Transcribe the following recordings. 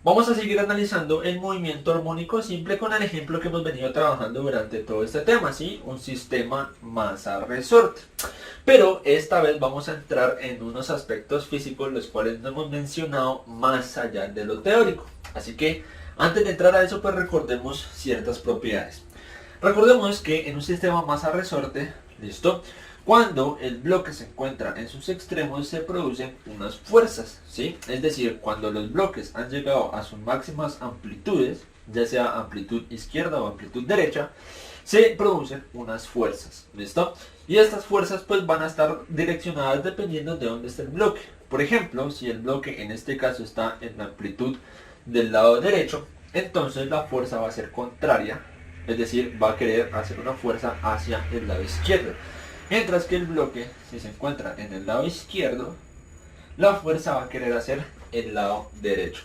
Vamos a seguir analizando el movimiento armónico simple con el ejemplo que hemos venido trabajando durante todo este tema, ¿sí? Un sistema masa-resorte. Pero esta vez vamos a entrar en unos aspectos físicos los cuales no hemos mencionado más allá de lo teórico. Así que antes de entrar a eso, pues recordemos ciertas propiedades. Recordemos que en un sistema masa-resorte, ¿listo? Cuando el bloque se encuentra en sus extremos se producen unas fuerzas, ¿sí? Es decir, cuando los bloques han llegado a sus máximas amplitudes, ya sea amplitud izquierda o amplitud derecha, se producen unas fuerzas, ¿listo? Y estas fuerzas pues van a estar direccionadas dependiendo de dónde esté el bloque. Por ejemplo, si el bloque en este caso está en la amplitud del lado derecho, entonces la fuerza va a ser contraria, es decir, va a querer hacer una fuerza hacia el lado izquierdo. Mientras que el bloque, si se encuentra en el lado izquierdo, la fuerza va a querer hacer el lado derecho.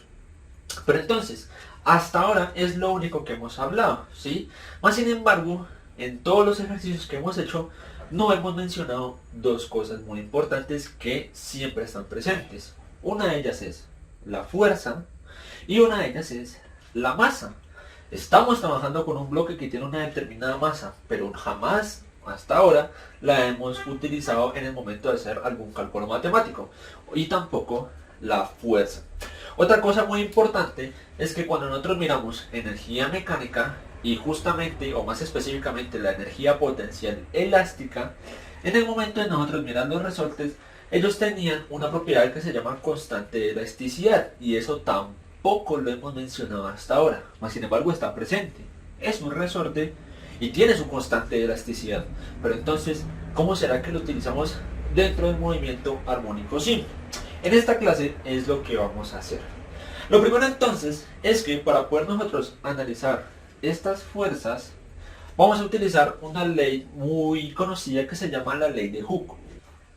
Pero entonces, hasta ahora es lo único que hemos hablado, ¿sí? Más sin embargo, en todos los ejercicios que hemos hecho, no hemos mencionado dos cosas muy importantes que siempre están presentes. Una de ellas es la fuerza y una de ellas es la masa. Estamos trabajando con un bloque que tiene una determinada masa, pero jamás hasta ahora la hemos utilizado en el momento de hacer algún cálculo matemático, y tampoco la fuerza. Otra cosa muy importante es que cuando nosotros miramos energía mecánica y justamente o más específicamente la energía potencial elástica, en el momento de nosotros mirar los resortes, ellos tenían una propiedad que se llama constante de elasticidad, y eso tampoco lo hemos mencionado hasta ahora, mas sin embargo está presente. Es un resorte y tiene su constante de elasticidad. Pero entonces, ¿cómo será que lo utilizamos dentro del movimiento armónico simple? En esta clase es lo que vamos a hacer. Lo primero entonces es que para poder nosotros analizar estas fuerzas, vamos a utilizar una ley muy conocida que se llama la ley de Hooke.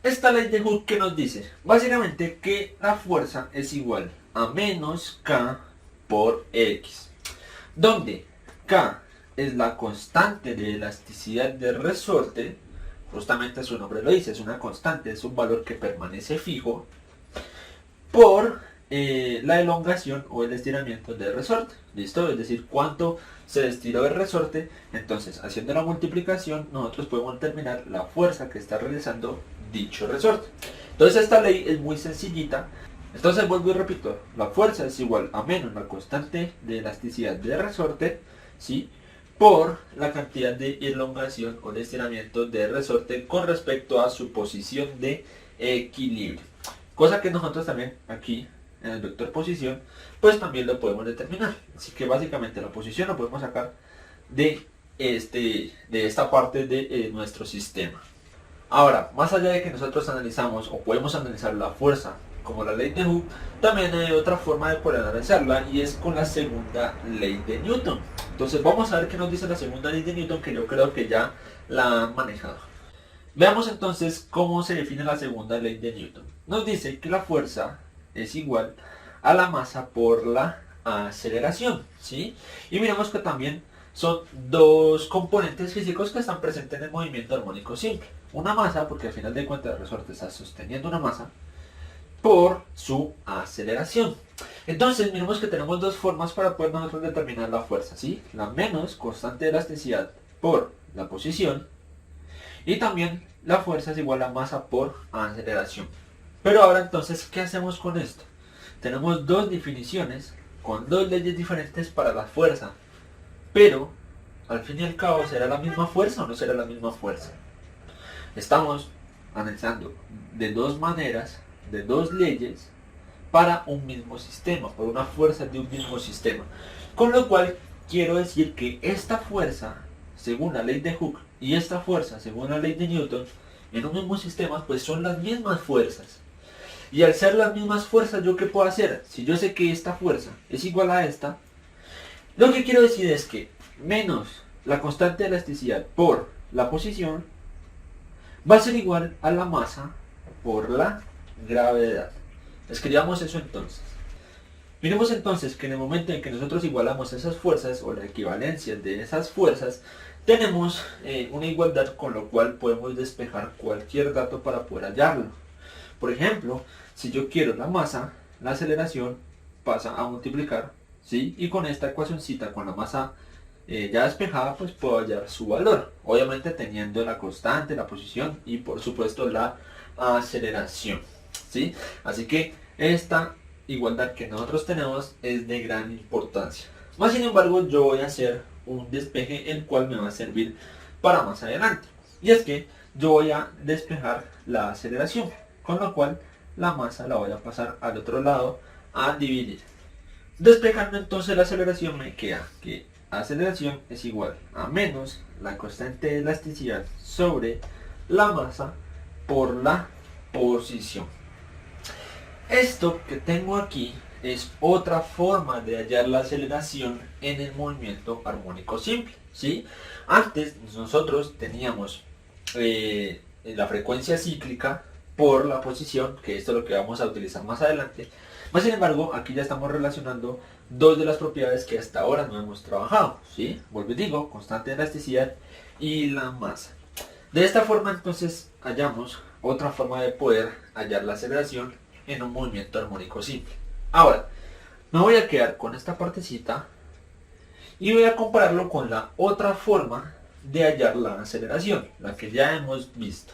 Esta ley de Hooke, ¿qué nos dice? Básicamente que la fuerza es igual a menos K por X, donde K es la constante de elasticidad del resorte, justamente su nombre lo dice, es una constante, es un valor que permanece fijo, por la elongación o el estiramiento del resorte, ¿listo? Es decir, cuánto se estiró el resorte. Entonces, haciendo la multiplicación, nosotros podemos determinar la fuerza que está realizando dicho resorte. Entonces, esta ley es muy sencillita. Entonces, vuelvo y repito, la fuerza es igual a menos la constante de elasticidad del resorte, ¿sí?, por la cantidad de elongación o de estiramiento del resorte con respecto a su posición de equilibrio. Cosa que nosotros también aquí en el vector posición pues también lo podemos determinar. Así que básicamente la posición la podemos sacar de esta parte de nuestro sistema. Ahora, más allá de que nosotros analizamos o podemos analizar la fuerza como la ley de Hooke, también hay otra forma de poder analizarla, y es con la segunda ley de Newton. Entonces vamos a ver qué nos dice la segunda ley de Newton, que yo creo que ya la han manejado. Veamos entonces cómo se define la segunda ley de Newton. Nos dice que la fuerza es igual a la masa por la aceleración, ¿sí? Y miremos que también son dos componentes físicos que están presentes en el movimiento armónico simple. Una masa, porque al final de cuentas el resorte está sosteniendo una masa, por su aceleración. Entonces miremos que tenemos dos formas para poder nosotros determinar la fuerza, ¿sí? La menos constante de elasticidad por la posición, y también la fuerza es igual a masa por aceleración. Pero ahora entonces, ¿qué hacemos con esto? Tenemos dos definiciones con dos leyes diferentes para la fuerza, pero al fin y al cabo, ¿será la misma fuerza o no será la misma fuerza? Estamos analizando de dos maneras, de dos leyes para un mismo sistema, por una fuerza de un mismo sistema. Con lo cual quiero decir que esta fuerza, según la ley de Hooke, y esta fuerza, según la ley de Newton, en un mismo sistema, pues son las mismas fuerzas. Y al ser las mismas fuerzas, ¿yo qué puedo hacer? Si yo sé que esta fuerza es igual a esta, lo que quiero decir es que menos la constante de elasticidad por la posición va a ser igual a la masa por la gravedad. Escribamos eso entonces. Miremos entonces que en el momento en que nosotros igualamos esas fuerzas o la equivalencia de esas fuerzas, tenemos una igualdad, con lo cual podemos despejar cualquier dato para poder hallarlo. Por ejemplo, si yo quiero la masa, la aceleración pasa a multiplicar, ¿sí? Y con esta ecuacióncita, con la masa ya despejada, pues puedo hallar su valor. Obviamente teniendo la constante, la posición y por supuesto la aceleración, ¿sí? Así que esta igualdad que nosotros tenemos es de gran importancia. Más sin embargo, yo voy a hacer un despeje el cual me va a servir para más adelante. Y es que yo voy a despejar la aceleración, con lo cual la masa la voy a pasar al otro lado a dividir. Despejando entonces la aceleración me queda que aceleración es igual a menos la constante de elasticidad sobre la masa por la posición. Esto que tengo aquí es otra forma de hallar la aceleración en el movimiento armónico simple, ¿sí? Antes nosotros teníamos la frecuencia cíclica por la posición, que esto es lo que vamos a utilizar más adelante. Más sin embargo, aquí ya estamos relacionando dos de las propiedades que hasta ahora no hemos trabajado, ¿sí? Vuelvo y digo, constante de elasticidad y la masa. De esta forma entonces hallamos otra forma de poder hallar la aceleración en un movimiento armónico simple. Ahora, me voy a quedar con esta partecita y voy a compararlo con la otra forma de hallar la aceleración, la que ya hemos visto.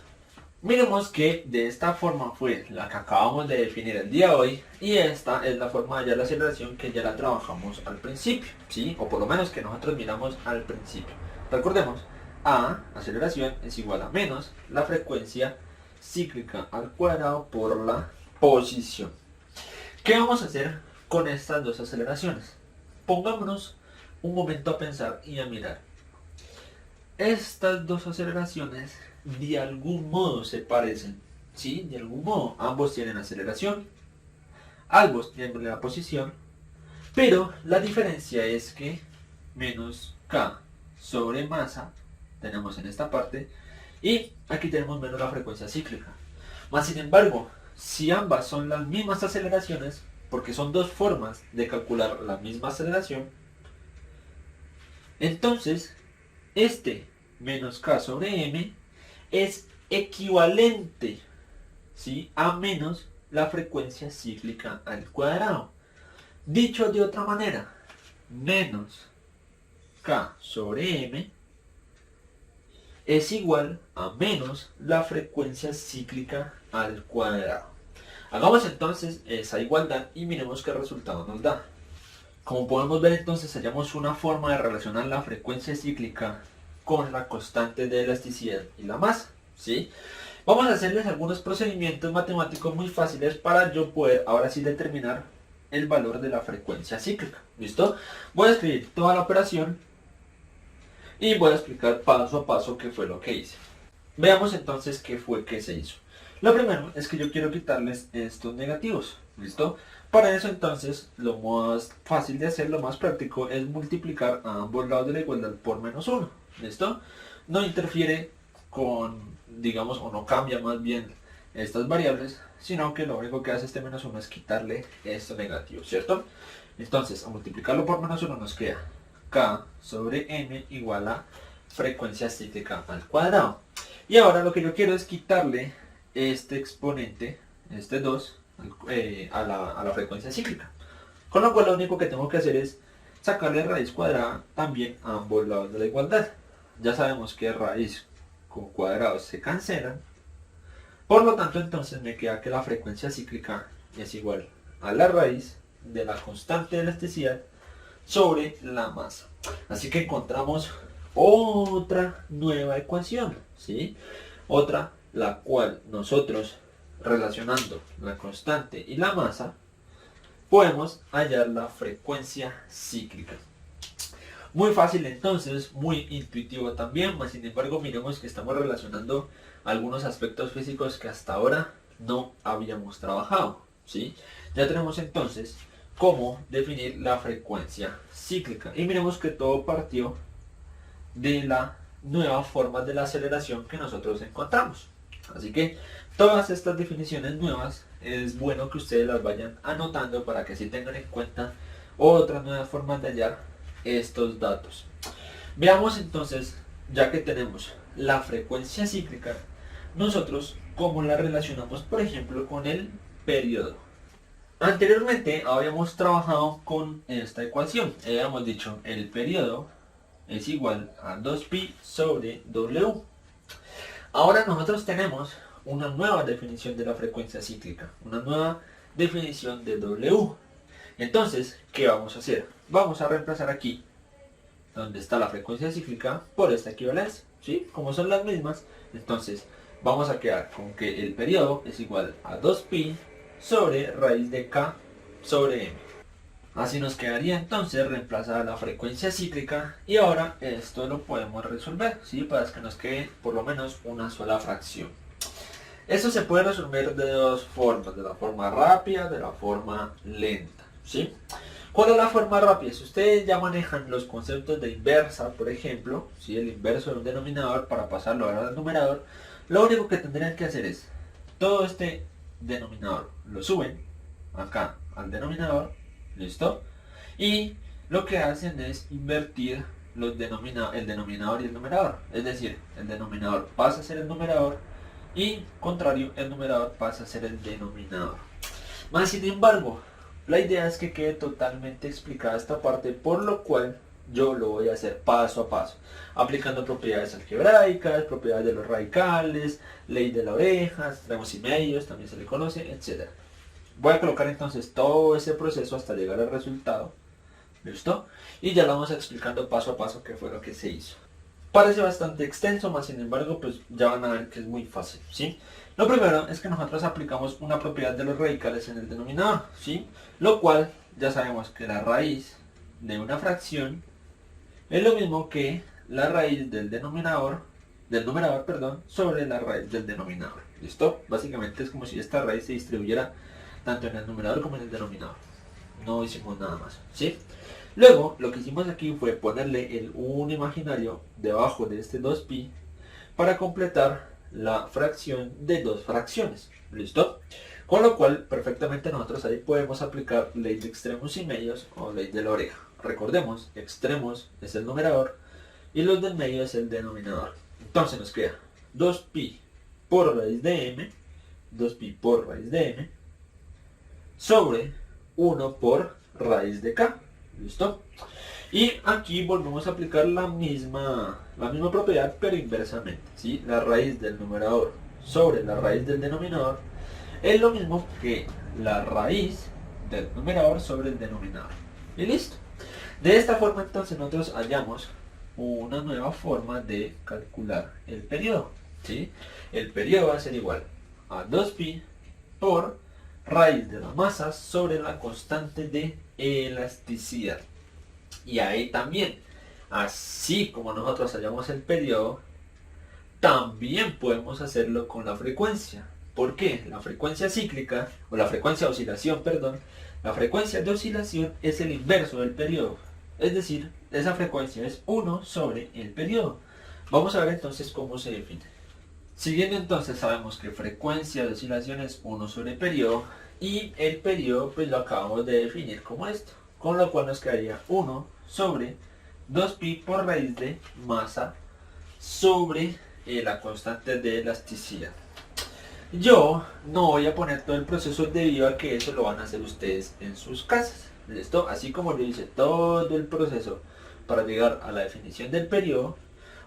Miremos que de esta forma fue la que acabamos de definir el día de hoy y esta es la forma de hallar la aceleración que ya la trabajamos al principio, ¿sí? O por lo menos que nosotros miramos al principio. Recordemos, aceleración es igual a menos la frecuencia cíclica al cuadrado por la posición. ¿Qué vamos a hacer con estas dos aceleraciones? Pongámonos un momento a pensar y a mirar. Estas dos aceleraciones de algún modo se parecen, ¿sí? De algún modo. Ambos tienen aceleración, ambos tienen la posición, pero la diferencia es que menos K sobre masa tenemos en esta parte y aquí tenemos menos la frecuencia cíclica. Más sin embargo, si ambas son las mismas aceleraciones, porque son dos formas de calcular la misma aceleración, entonces este menos K sobre M es equivalente, ¿sí? A menos la frecuencia cíclica al cuadrado. Dicho de otra manera, menos K sobre M es igual a menos la frecuencia cíclica al cuadrado. Hagamos entonces esa igualdad y miremos qué resultado nos da. Como podemos ver entonces hallamos una forma de relacionar la frecuencia cíclica con la constante de elasticidad y la masa, ¿sí? Vamos a hacerles algunos procedimientos matemáticos muy fáciles para yo poder ahora sí determinar el valor de la frecuencia cíclica. ¿Listo? Voy a escribir toda la operación y voy a explicar paso a paso qué fue lo que hice. Veamos entonces qué fue que se hizo. Lo primero es que yo quiero quitarles estos negativos. ¿Listo? Para eso entonces lo más fácil de hacer, lo más práctico es multiplicar a ambos lados de la igualdad por menos 1. ¿Listo? No interfiere con, digamos, o no cambia más bien estas variables, sino que lo único que hace este menos 1 es quitarle estos negativos, ¿cierto? Entonces, a multiplicarlo por menos 1 nos queda K sobre M igual a frecuencia cíclica al cuadrado. Y ahora lo que yo quiero es quitarle este exponente, este 2, a la frecuencia cíclica. Con lo cual lo único que tengo que hacer es sacarle raíz cuadrada también a ambos lados de la igualdad. Ya sabemos que raíz con cuadrados se cancelan. Por lo tanto entonces me queda que la frecuencia cíclica es igual a la raíz de la constante de elasticidad sobre la masa. Así que encontramos otra nueva ecuación, ¿sí? Otra la cual nosotros relacionando la constante y la masa podemos hallar la frecuencia cíclica. Muy fácil entonces, muy intuitivo también, mas sin embargo miremos que estamos relacionando algunos aspectos físicos que hasta ahora no habíamos trabajado, ¿sí? Ya tenemos entonces cómo definir la frecuencia cíclica y miremos que todo partió de la nueva forma de la aceleración que nosotros encontramos. Así que todas estas definiciones nuevas es bueno que ustedes las vayan anotando para que así tengan en cuenta otras nuevas formas de hallar estos datos. Veamos entonces, ya que tenemos la frecuencia cíclica, nosotros cómo la relacionamos, por ejemplo, con el periodo. Anteriormente habíamos trabajado con esta ecuación. Habíamos dicho el periodo es igual a 2pi sobre W. Ahora nosotros tenemos una nueva definición de la frecuencia cíclica, una nueva definición de W. Entonces, ¿qué vamos a hacer? Vamos a reemplazar aquí, donde está la frecuencia cíclica, por esta equivalencia, ¿sí? Como son las mismas, entonces vamos a quedar con que el periodo es igual a 2pi sobre raíz de k sobre m. Así nos quedaría entonces reemplazada la frecuencia cíclica y ahora esto lo podemos resolver, ¿sí? Para que nos quede por lo menos una sola fracción. Esto se puede resolver de dos formas, de la forma rápida, de la forma lenta, ¿sí? ¿Cuál es la forma rápida? Si ustedes ya manejan los conceptos de inversa, por ejemplo, ¿sí? El inverso de un denominador para pasarlo al numerador, lo único que tendrían que hacer es todo este denominador lo suben acá al denominador, listo, y lo que hacen es invertir el denominador y el numerador, es decir, el denominador pasa a ser el numerador y contrario, el numerador pasa a ser el denominador. Más sin embargo, la idea es que quede totalmente explicada esta parte, por lo cual yo lo voy a hacer paso a paso, aplicando propiedades algebraicas, propiedades de los radicales, ley de la oreja, extremos y medios, también se le conoce, etc. Voy a colocar entonces todo ese proceso hasta llegar al resultado, ¿listo? Y ya lo vamos explicando paso a paso qué fue lo que se hizo. Parece bastante extenso, más sin embargo, pues ya van a ver que es muy fácil, ¿sí? Lo primero es que nosotros aplicamos una propiedad de los radicales en el denominador, ¿sí? Lo cual ya sabemos que la raíz de una fracción es lo mismo que la raíz del numerador, perdón, sobre la raíz del denominador. ¿Listo? Básicamente es como si esta raíz se distribuyera tanto en el numerador como en el denominador. No hicimos nada más, ¿sí? Luego, lo que hicimos aquí fue ponerle el 1 imaginario debajo de este 2pi para completar la fracción de dos fracciones. ¿Listo? Con lo cual, perfectamente nosotros ahí podemos aplicar ley de extremos y medios o ley de la oreja. Recordemos, extremos es el numerador y los del medio es el denominador. Entonces nos queda 2pi por raíz de m, 2pi por raíz de m, sobre 1 por raíz de k. ¿Listo? Y aquí volvemos a aplicar la misma propiedad, pero inversamente, ¿sí? La raíz del numerador sobre la raíz del denominador es lo mismo que la raíz del numerador sobre el denominador. Y listo. De esta forma entonces nosotros hallamos una nueva forma de calcular el periodo, ¿sí? El periodo va a ser igual a 2pi por raíz de la masa sobre la constante de elasticidad. Y ahí también, así como nosotros hallamos el periodo, también podemos hacerlo con la frecuencia. ¿Por qué? La frecuencia cíclica, o la frecuencia de oscilación, perdón, la frecuencia de oscilación es el inverso del periodo. Es decir, esa frecuencia es 1 sobre el periodo. Vamos a ver entonces cómo se define. Siguiendo entonces sabemos que frecuencia de oscilación es 1 sobre periodo y el periodo pues lo acabamos de definir como esto. Con lo cual nos quedaría 1 sobre 2pi por raíz de masa sobre la constante de elasticidad. Yo no voy a poner todo el proceso debido a que eso lo van a hacer ustedes en sus casas. ¿Listo? Así como yo hice todo el proceso para llegar a la definición del periodo,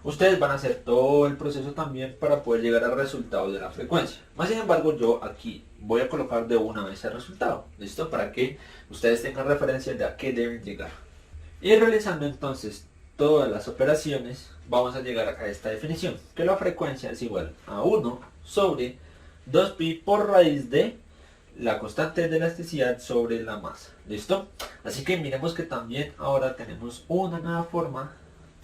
ustedes van a hacer todo el proceso también para poder llegar al resultado de la frecuencia. Más sin embargo, yo aquí voy a colocar de una vez el resultado. ¿Listo? Para que ustedes tengan referencia de a qué deben llegar. Y realizando entonces todas las operaciones, vamos a llegar a esta definición, que la frecuencia es igual a 1 sobre 2pi por raíz de la constante de elasticidad sobre la masa. ¿Listo? Así que miremos que también ahora tenemos una nueva forma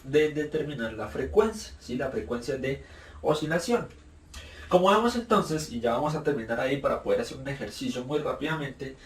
de determinar la frecuencia, ¿sí? La frecuencia de oscilación. Como vemos entonces, y ya vamos a terminar ahí para poder hacer un ejercicio muy rápidamente,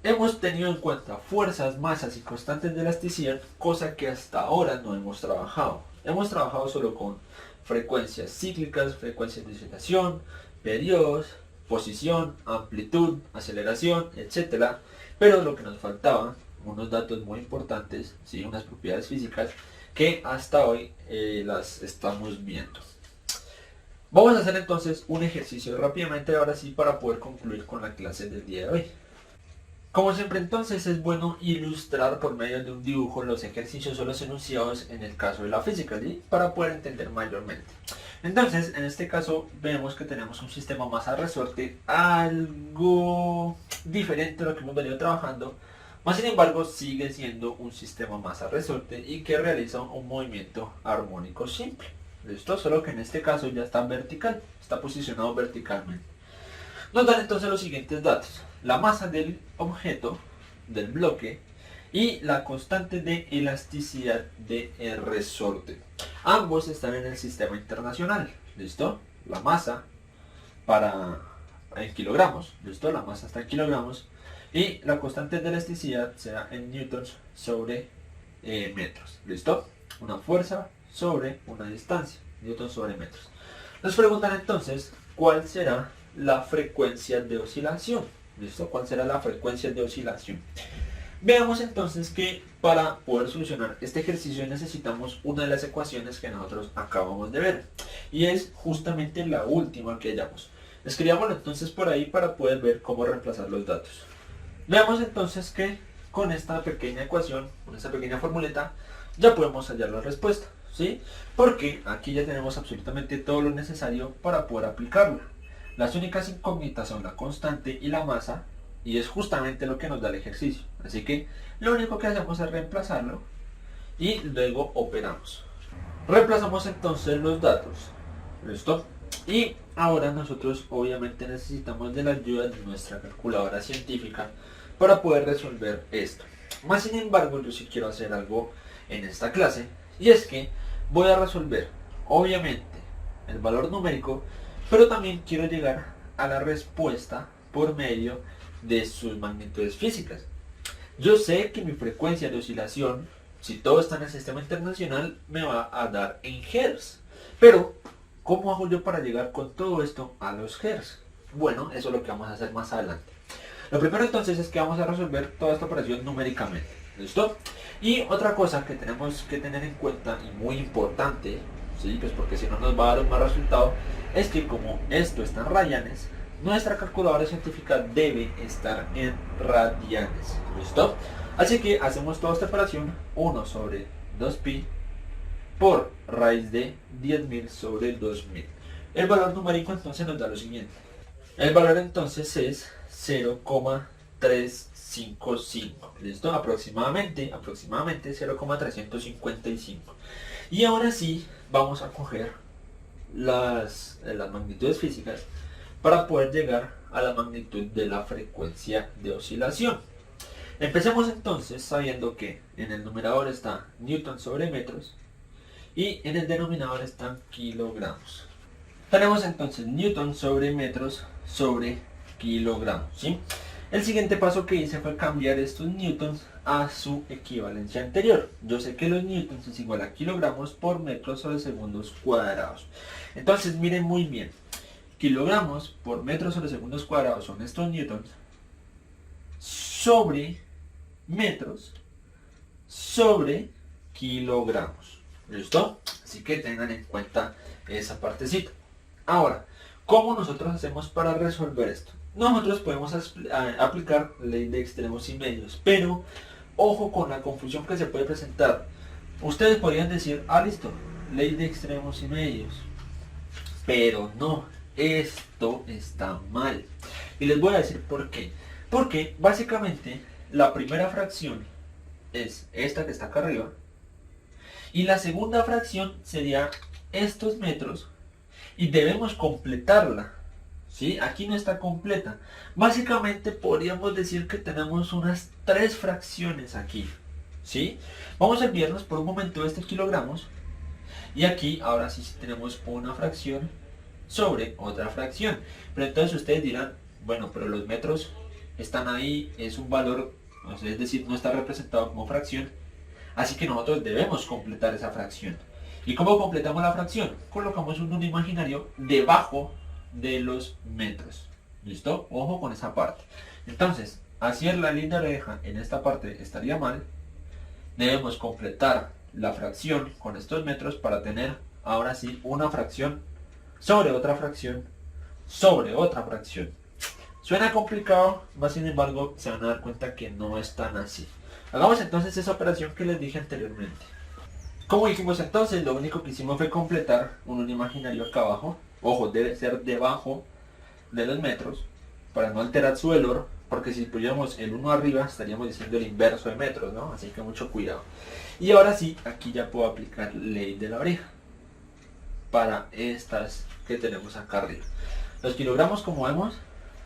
hemos tenido en cuenta fuerzas, masas y constantes de elasticidad, cosa que hasta ahora no hemos trabajado. Hemos trabajado solo con frecuencias cíclicas, frecuencias de oscilación, periodos, posición, amplitud, aceleración, etc. Pero lo que nos faltaba, unos datos muy importantes, ¿sí? Unas propiedades físicas que hasta hoy las estamos viendo. Vamos a hacer entonces un ejercicio rápidamente ahora sí para poder concluir con la clase del día de hoy. Como siempre entonces es bueno ilustrar por medio de un dibujo los ejercicios o los enunciados en el caso de la física, ¿sí? Para poder entender mayormente. Entonces, en este caso vemos que tenemos un sistema masa-resorte algo diferente a lo que hemos venido trabajando, más sin embargo sigue siendo un sistema masa-resorte y que realiza un movimiento armónico simple. ¿Listo? Solo que en este caso ya está vertical, está posicionado verticalmente. Nos dan entonces los siguientes datos: la masa del objeto, del bloque, y la constante de elasticidad del resorte. Ambos están en el sistema internacional. ¿Listo? La masa en kilogramos. ¿Listo? La masa está en kilogramos. Y la constante de elasticidad será en newtons sobre metros. ¿Listo? Una fuerza sobre una distancia. Newtons sobre metros. Nos preguntan entonces cuál será la frecuencia de oscilación. ¿Listo? ¿Cuál será la frecuencia de oscilación? Veamos entonces que para poder solucionar este ejercicio necesitamos una de las ecuaciones que nosotros acabamos de ver. Y es justamente la última que hallamos. Escribámoslo entonces por ahí para poder ver cómo reemplazar los datos. Veamos entonces que con esta pequeña ecuación, con esta pequeña formuleta, ya podemos hallar la respuesta. ¿Sí? Porque aquí ya tenemos absolutamente todo lo necesario para poder aplicarla. Las únicas incógnitas son la constante y la masa, y es justamente lo que nos da el ejercicio. Así que lo único que hacemos es reemplazarlo y luego operamos. Reemplazamos entonces los datos. ¿Listo? Y ahora nosotros obviamente necesitamos de la ayuda de nuestra calculadora científica para poder resolver esto. Más sin embargo, yo sí quiero hacer algo en esta clase, y es que voy a resolver obviamente el valor numérico, pero también quiero llegar a la respuesta por medio de sus magnitudes físicas. Yo sé que mi frecuencia de oscilación, si todo está en el sistema internacional, me va a dar en Hz. Pero, ¿cómo hago yo para llegar con todo esto a los Hz? Bueno, eso es lo que vamos a hacer más adelante. Lo primero entonces es que vamos a resolver toda esta operación numéricamente. ¿Listo? Y otra cosa que tenemos que tener en cuenta, y muy importante, ¿sí? Pues porque si no nos va a dar un mal resultado, es que como esto está en radianes, nuestra calculadora científica debe estar en radianes. ¿Listo? Así que hacemos toda esta operación: 1 sobre 2pi por raíz de 10.000 sobre 2.000. El valor numérico entonces nos da lo siguiente. El valor entonces es 0,355. ¿Listo? Aproximadamente 0,355. Y ahora sí vamos a coger las magnitudes físicas para poder llegar a la magnitud de la frecuencia de oscilación. Empecemos entonces sabiendo que en el numerador está newton sobre metros y en el denominador están kilogramos. Tenemos entonces newton sobre metros sobre kilogramos, ¿sí? El siguiente paso que hice fue cambiar estos newtons a su equivalencia anterior. Yo sé que los newtons es igual a kilogramos por metros sobre segundos cuadrados. Entonces miren muy bien. Kilogramos por metros sobre segundos cuadrados son estos newtons sobre metros sobre kilogramos. ¿Listo? Así que tengan en cuenta esa partecita. Ahora, ¿cómo nosotros hacemos para resolver esto? Nosotros podemos aplicar ley de extremos y medios, pero ojo con la confusión que se puede presentar. Ustedes podrían decir, listo, ley de extremos y medios, pero no, esto está mal. Y les voy a decir por qué. Porque básicamente la primera fracción es esta que está acá arriba, y la segunda fracción sería estos metros, y debemos completarla. ¿Sí? Aquí no está completa. Básicamente podríamos decir que tenemos unas 3 fracciones aquí. ¿Sí? Vamos a olvidarnos por un momento de este kilogramos. Y aquí ahora sí tenemos una fracción sobre otra fracción. Pero entonces ustedes dirán, bueno, pero los metros están ahí, es un valor, es decir, no está representado como fracción. Así que nosotros debemos completar esa fracción. ¿Y cómo completamos la fracción? Colocamos un número imaginario debajo de los metros. ¿Listo? Ojo con esa parte. Entonces, hacer la línea recta en esta parte estaría mal. Debemos completar la fracción con estos metros para tener ahora sí una fracción sobre otra fracción sobre otra fracción. Suena complicado, más sin embargo se van a dar cuenta que no es tan así. Hagamos entonces esa operación que les dije anteriormente. Como dijimos entonces, lo único que hicimos fue completar un imaginario acá abajo. Ojo, debe ser debajo de los metros para no alterar su valor, porque si pusiéramos el 1 arriba estaríamos diciendo el inverso de metros, ¿no? Así que mucho cuidado. Y ahora sí, aquí ya puedo aplicar ley de la oreja para estas que tenemos acá arriba. Los kilogramos, como vemos,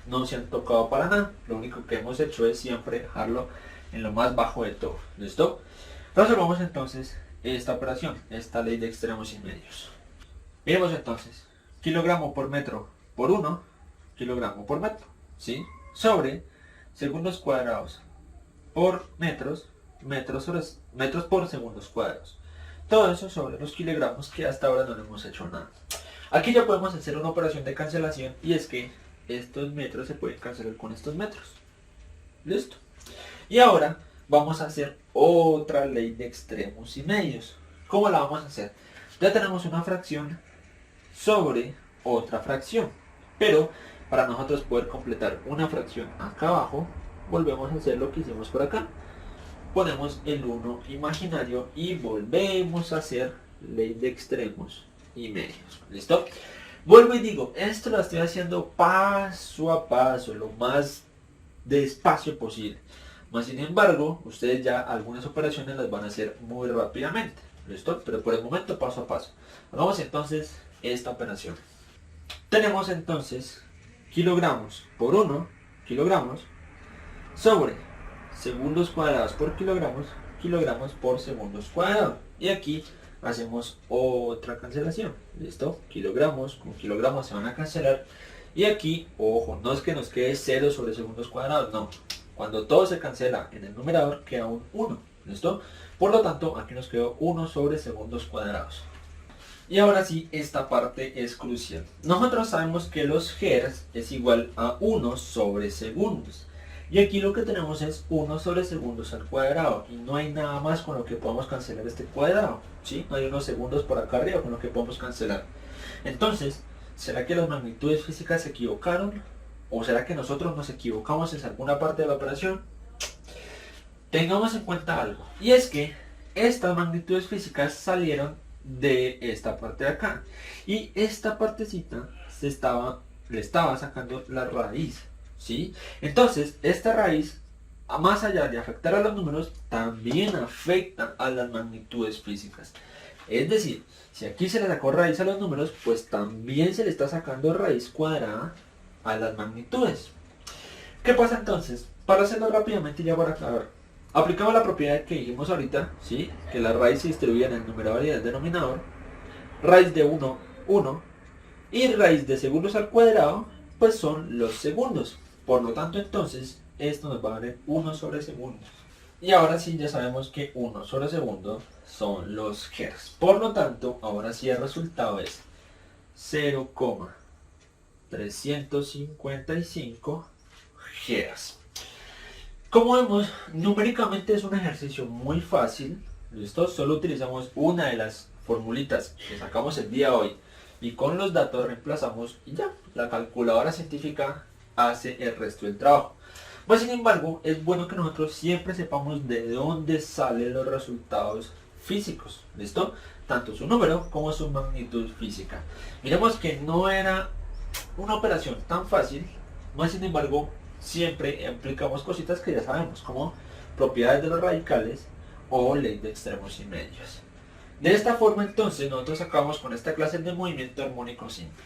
no se han tocado para nada. Lo único que hemos hecho es siempre dejarlo en lo más bajo de todo. ¿Listo? Resolvamos entonces esta operación, esta ley de extremos y medios. Miremos entonces, kilogramo por metro por 1, kilogramo por metro, ¿sí? Sobre segundos cuadrados por metros, metros por segundos cuadrados. Todo eso sobre los kilogramos, que hasta ahora no le hemos hecho nada. Aquí ya podemos hacer una operación de cancelación, y es que estos metros se pueden cancelar con estos metros. ¿Listo? Y ahora vamos a hacer otra ley de extremos y medios. ¿Cómo la vamos a hacer? Ya tenemos una fracción sobre otra fracción, pero para nosotros poder completar una fracción acá abajo, volvemos a hacer lo que hicimos por acá. Ponemos el 1 imaginario y volvemos a hacer ley de extremos y medios. ¿Listo? Vuelvo y digo, esto lo estoy haciendo paso a paso, lo más despacio posible. Más sin embargo, ustedes ya algunas operaciones las van a hacer muy rápidamente. ¿Listo? Pero por el momento paso a paso. Hagamos entonces esta operación. Tenemos entonces kilogramos por 1, kilogramos, sobre segundos cuadrados por kilogramos, kilogramos por segundos cuadrados. Y aquí hacemos otra cancelación. ¿Listo? Kilogramos con kilogramos se van a cancelar. Y aquí, ojo, no es que nos quede 0 sobre segundos cuadrados, no. Cuando todo se cancela en el numerador queda un 1. ¿Listo? Por lo tanto, aquí nos quedó 1 sobre segundos cuadrados. Y ahora sí, esta parte es crucial. Nosotros sabemos que los hertz es igual a 1 sobre segundos. Y aquí lo que tenemos es 1 sobre segundos al cuadrado. Y no hay nada más con lo que podamos cancelar este cuadrado. ¿Sí? No hay unos segundos por acá arriba con lo que podemos cancelar. Entonces, ¿será que las magnitudes físicas se equivocaron? ¿O será que nosotros nos equivocamos en alguna parte de la operación? Tengamos en cuenta algo. Y es que estas magnitudes físicas salieron de esta parte de acá. Y esta partecita le estaba sacando la raíz. ¿Sí? Entonces, esta raíz, más allá de afectar a los números, también afecta a las magnitudes físicas. Es decir, si aquí se le sacó raíz a los números, pues también se le está sacando raíz cuadrada a las magnitudes. ¿Qué pasa entonces? Para hacerlo rápidamente y ya para acabar, aplicamos la propiedad que dijimos ahorita, ¿sí? Que la raíz se distribuye en el numerador y en el denominador. Raíz de 1, 1. Y raíz de segundos al cuadrado, pues son los segundos. Por lo tanto, entonces, esto nos va a valer 1 sobre segundos. Y ahora sí, ya sabemos que 1 sobre segundo son los hertz. Por lo tanto, ahora sí el resultado es 0,355 hertz. Como vemos, numéricamente es un ejercicio muy fácil. ¿Listo? Solo utilizamos una de las formulitas que sacamos el día de hoy y con los datos reemplazamos y ya, la calculadora científica hace el resto del trabajo. Pues sin embargo, es bueno que nosotros siempre sepamos de dónde salen los resultados físicos. ¿Listo? Tanto su número como su magnitud física. Miremos que no era una operación tan fácil, más sin embargo, siempre aplicamos cositas que ya sabemos, como propiedades de los radicales o ley de extremos y medios. De esta forma entonces nosotros acabamos con esta clase de movimiento armónico simple.